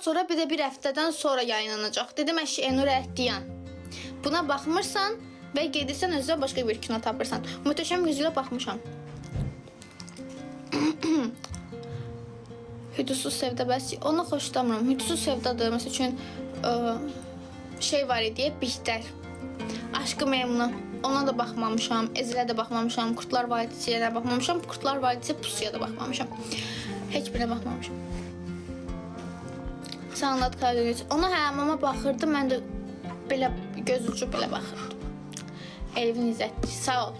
sonra bir də bir həftədən sonra yayınlanacaq. Dedim əşi Enur Ətdiyan. Buna baxmırsan və gedirsən özünə başqa bir kino tapırsan. Möhtəşəm Yüzyıla baxmışam. Hüdudsuz Sevda bəs onu xoşlamıram. Hüdudsuz Sevdadır. Məsəl üçün şey var idi, Bihter. Aşkı Memnu. Ona da baxmamışam. Ezilə də baxmamışam. Kurtlar Vadisiyə də baxmamışam. Kurtlar Vadisi Pusuya da baxmamışam. Heç birə baxmamışam. Sən anlat Karadeniz. Ona mama baxırdı. Mən də belə göz ucu belə baxırdım. Elvin İzzət. Sağ ol.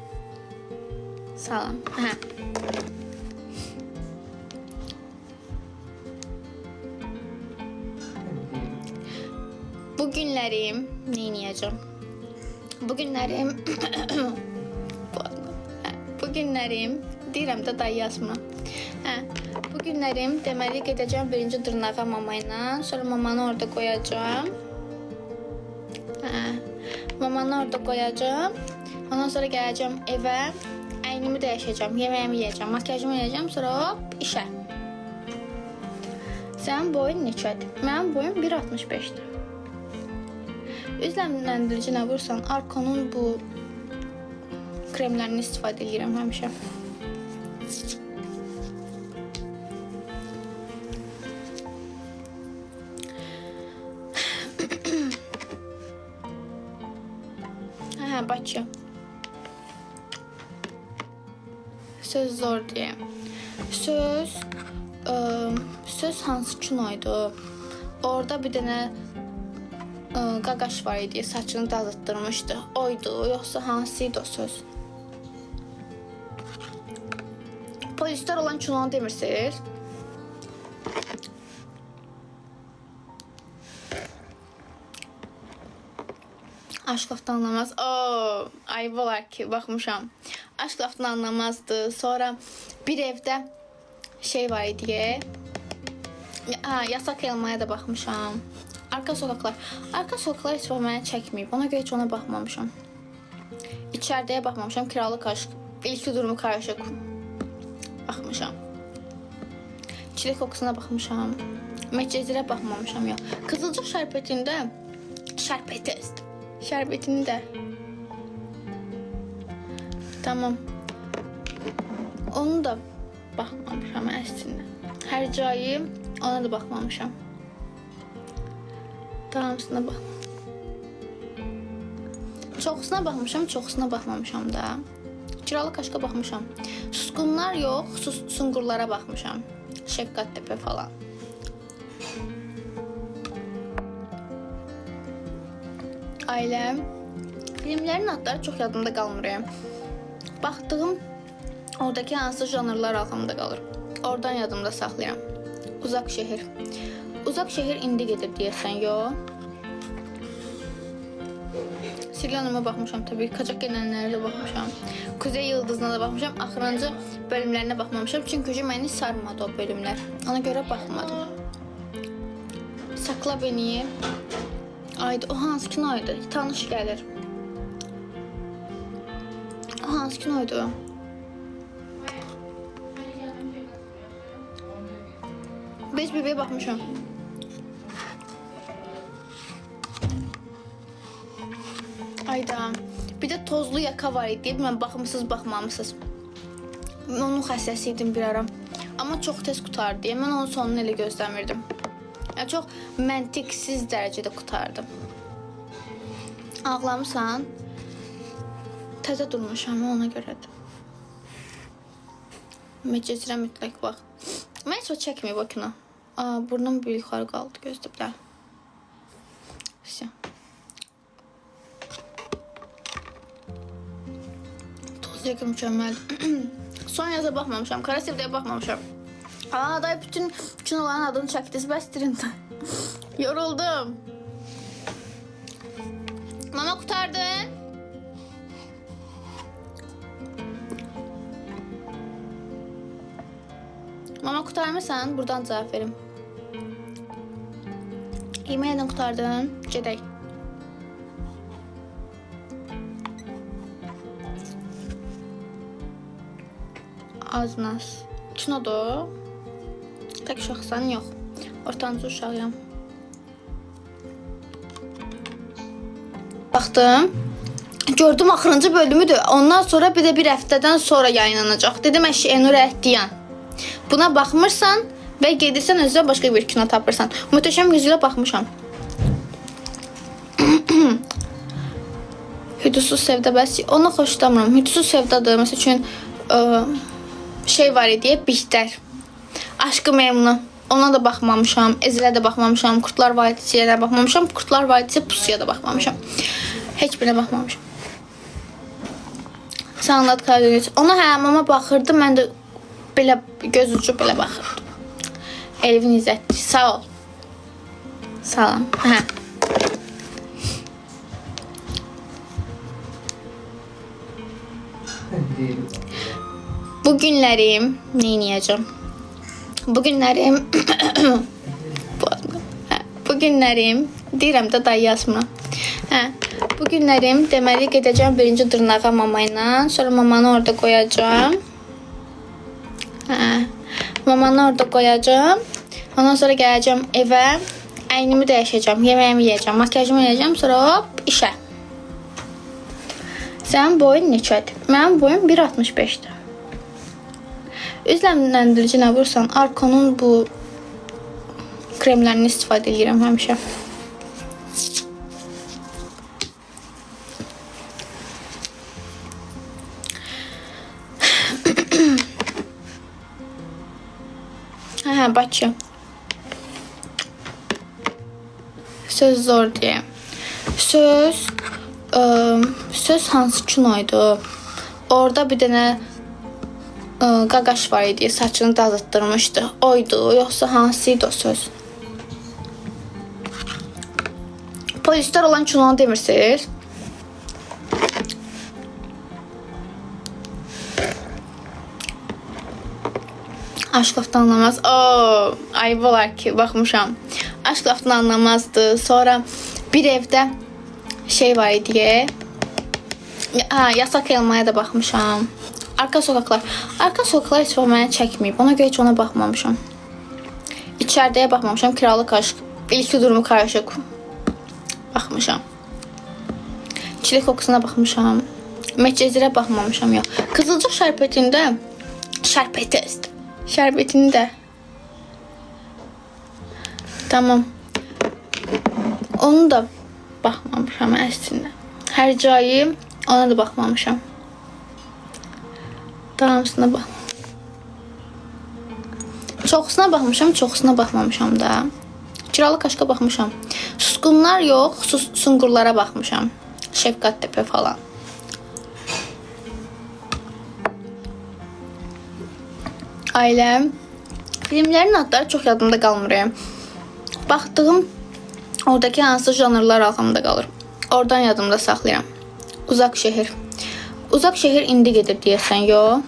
Salam. Bugünlərim neyniyəcəm? Bugünlərim deyirəm də dayı yazmıram. Bugünlərim deməli gedəcəm birinci dırnağa mama ilə. Sonra mamanı orada qoyacağım. Mamanı orada qoyacağım. Ondan sonra gələcəm evə. Əynimi dəyişəcəm, yeməyimi yeyəcəm, makyajımı yeyəcəm. Sonra hop işə. Sənin boyun neçədir? Mənim boyum 1.65-dir. Üzləndirici nə vursan, Arkonun bu kremlərini istifadə edirəm həmişə. Bakı. Söz zor deyə. Söz hansı kinoydu? Orada bir dənə qaqaş var idi, saçını dağıtdırmışdı. Oydu, yoxsa hansıydı o söz? Polislər olan kinonu demirsiniz? Aşk Laftan Anlamaz. Ayıb olar ki, baxmışam. Aşk Laftan Anlamazdı. Sonra bir evdə şey var idi. Yasak Elmaya da baxmışam. Arka Sokaklar. Arka Sokaklar heç vaxt mənə çəkməyib. Ona görə heç ona baxmamışam. İçəridəyə baxmamışam. Krallık Aşk. İlki Durumu Karışık. Baxmışam. Çilek Kokusuna baxmışam. Medcezirə baxmamışam ya. Kızılcıq şərbətində şərbətini də. Tamam. Onu da baxmamışam əslində. Hər cayı ona da baxmamışam. Tamamsına bax. Çoxsuna baxmışam, çoxsuna baxmamışam da. Kiralı Kaşka baxmışam. Susqunlar yox, Sunqurlara baxmışam. Şefqat Tepe falan. Ailəm. Filmlərin adları çox yadımda qalmır. Baxdığım oradakı hansı janrlar ağlımda qalır. Oradan yadımda saxlayıram. Uzaq şehir. Uzaq şehir indi gedir deyəsən, yox. Silyanıma baxmışam tabii. Kaçak Genəllərə də baxmışam. Kuzey Yıldızına da baxmışam. Axırıncı bölümlərinə baxmamışam. Çünki məni sarmadı o bölümlər. Ona görə baxmadım. Sakla Beni. Aydı, o hansı kinoydu? Tanış gəlir. O hansı kinoydu? Beş bebeğe baxmışam. Ayda. Bir də Tozlu Yaka var idi. Bilməm, baxmısınız, baxmamısınız. Onun xəstəsiydim bir ara. Amma çox tez qutardı. Mən onun sonunu elə gözləmirdim. Yəni, çox məntiqsiz dərəcədə qutardım. Ağlamısan? Təzə durmuşam, ona görədir. Medcezirə mütləq bax. Mən heç o çəkməyib o kino. Burnum bir yuxarı qaldı, gözdə bir daha. Tozlu Yaka mükəmməl. Son yaza baxmamışam, Kara Sevdəyə baxmamışam. Day bütün kinoların adını çəkdiniz, bəstirin də. Yoruldum. Mama qutardın. Mama qurtarmırsan, buradan cavab verim. Yeməyi nədən qutardın? Gedək. Az-naz. Kinodur. Tək uşaqsan, yox. Ortancı uşağıyam. Baxdım. Gördüm axırıncı bölümüdür. Ondan sonra bir de bir həftədən sonra yayınlanacaq. Dedim əşi Enur Əhdiyan. Buna baxmırsan və gedirsən özünə başqa bir kino tapırsan. Möhtəşəm Yüzyıla baxmışam. Hüdudsuz sevda bəs onu xoşlamıram. Hüdudsuz sevdadır. Məsəl üçün şey var idi, Bihter. Aşkı Memnu. Ona da baxmamışam. Ezilə də baxmamışam. Kurtlar Vadisi'yə də baxmamışam. Kurtlar Vadisi Pusuya da baxmamışam. Heç birine baxmamışam. Sən anlat Karadeniz. Ona mama baxırdı. Mən də belə göz ucu belə baxırdım. Elvin İzzətli. Sağ ol. Salam. Hə. Bugünlərim neyniyəcəm? Bugünlərim deyirəm də dayı yazmıram. Bugünlərim deməli gedəcəm birinci dırnağa mama ilə. Sonra mamanı orada qoyacağım. Mamanı orada qoyacağım. Ondan sonra gələcəm evə. Əynimi dəyişəcəm. Yeməyimi yeyəcəm. Makyajımı yeyəcəm. Sonra hop işə. Sənin boyun neçədir? Mənim boyum 1.65-dir. Üzləmləndirici nə vursan, Arkonun bu kremlərini istifadə edirəm həmişə. Bakı. Söz zor deyə. Söz hansı kinoydu? Orada bir dənə qaqaş var idi, saçını dazıtdırmışdı. Oydu, yoxsa hansıydı o söz? Polislər olan kinonu demirsiniz? Aşk laftan anlamaz. Ayıp olar ki, baxmışam. Aşk laftan anlamazdı. Sonra bir evdə şey var idi. Yasak Elmaya da baxmışam. Arka sokaklar. Arka sokaklar heç vaxt mənə çəkməyib. Ona görə heç ona baxmamışam. İçərdəyə baxmamışam. Kiralık aşk. İlk durumu karışık. Baxmışam. Çilek kokusuna baxmışam. Medcezirə baxmamışam ya. Kızılcık şərbətində şərbetini tamam. Onu da baxmamışam əslində. Hər cayı ona da baxmamışam. Tamamsına bax. Çoxsuna baxmamışam da. Kiralık aşka baxmışam. Susqunlar yox, Sungurlara baxmışam. Şefqat Tepe falan. Ailəm. Filmlərin adları çox yadımda qalmır. Baxdığım oradakı hansı janrlar ağlımda qalır. Oradan yadımda saxlayıram. Uzaq şehir. Uzaq şehir indi gedir deyəsən, yox.